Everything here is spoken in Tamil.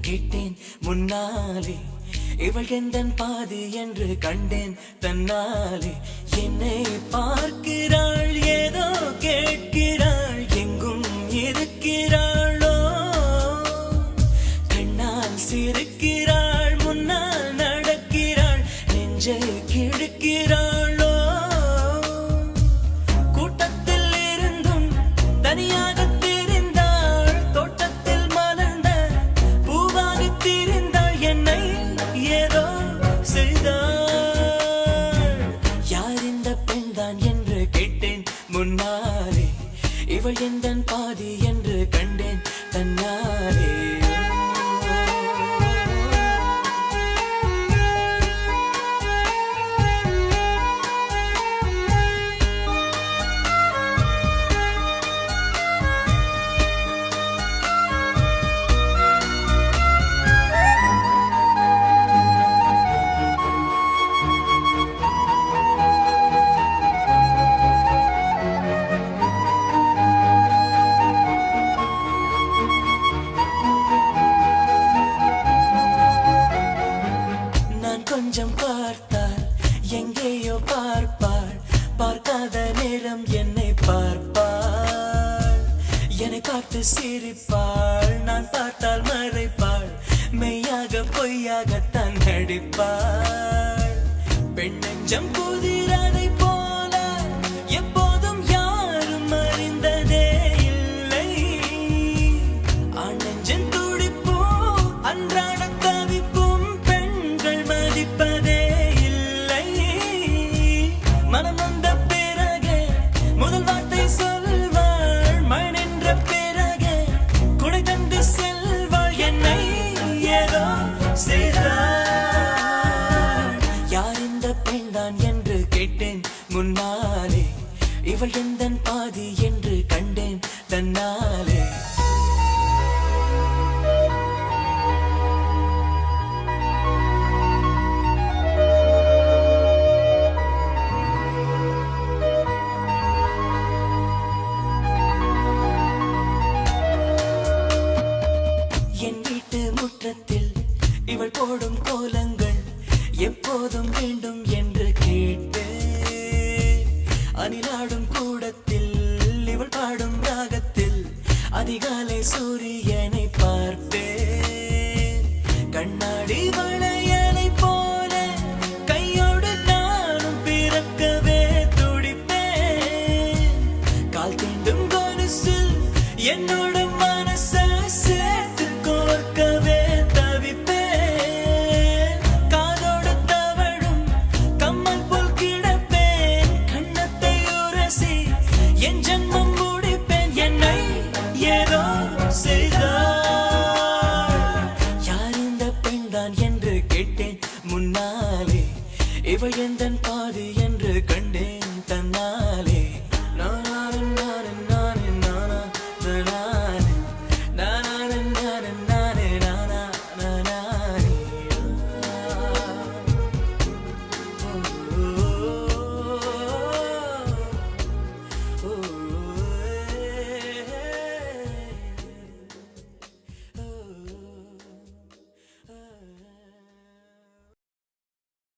கேட்டேன் முன்னாலே, இவள் எந்தன் பாதி என்று கண்டேன் தன்னாலே. என்னை பார்க்கிறாள், ஏதோ கேட்கிறாள், எங்கும் இருக்கிறாளோ, கண்ணால் சிரிக்கிறாள், முன்னால் நடக்கிறாள், நெஞ்சை கிழக்கிறாளோ. கூட்டத்தில் இருந்தும் தனியாக முன்னாலே, இவள் எந்தன் பாதி என்று கண்டேன் தன்னாலே. கொஞ்சம் பார்த்தால் எங்கேயோ பார்ப்பாள், பார்க்காத நேரம் என்னை பார்ப்பாள், என்னை பார்த்து சிரிப்பாள், நான் பார்த்தால் மறைப்பாள், மெய்யாக பொய்யாகத்தான் நடிப்பாள். பெண் நெஞ்சம் புதிராதை போல எப்போதும் யாரும் அறிந்ததே இல்லை, ஆண் நெஞ்சம் துடிப்பும் அன்றாட தவிப்பும் பெண்கள் மதிப்பதே இல்லை. மனம் வந்த பிறகு முதல் வார்த்தை சொல்வாள், மழை நின்ற பிறகு குடை தந்து செல்வாள், என்னை ஏதோ செய்தாள். யார் இந்த பெண்தான் என்று கேட்டேன் முன்னாலே, இவள் எந்தன் பாதி என்று கண்டேன் தன்னாலே. என் வீட்டு முற்றத்தில் இவள் போடும் கோலங்கள் எப்போதும் வேண்டும் என்று கேட்டு, அணிலாடும் கூடத்தில் இவள் பாடும் ராகத்தில் அதிகாலை சூரியனை பார்த்தேன். கண்ணாடி வளையலை போல கையோடு நானும் பிறக்கவே துடிப்பேன். கால் தீண்டும் கொலுசில் என்னோட மனச சேர்த்து கோர்க்கவே தவிப்பேன். காதோடு தவழும் கம்மல் போல் கிடப்பேன், கண்ணத்தை உரசி என் ஜன்மம் முடிப்பேன், என்னை ஏதோ செய்தாள். யார் இந்த பெண்தான் என்று கேட்டேன் முன்னாலே, இவள் எந்தன் பாதி என்று கண்டேன் தன்னாலே.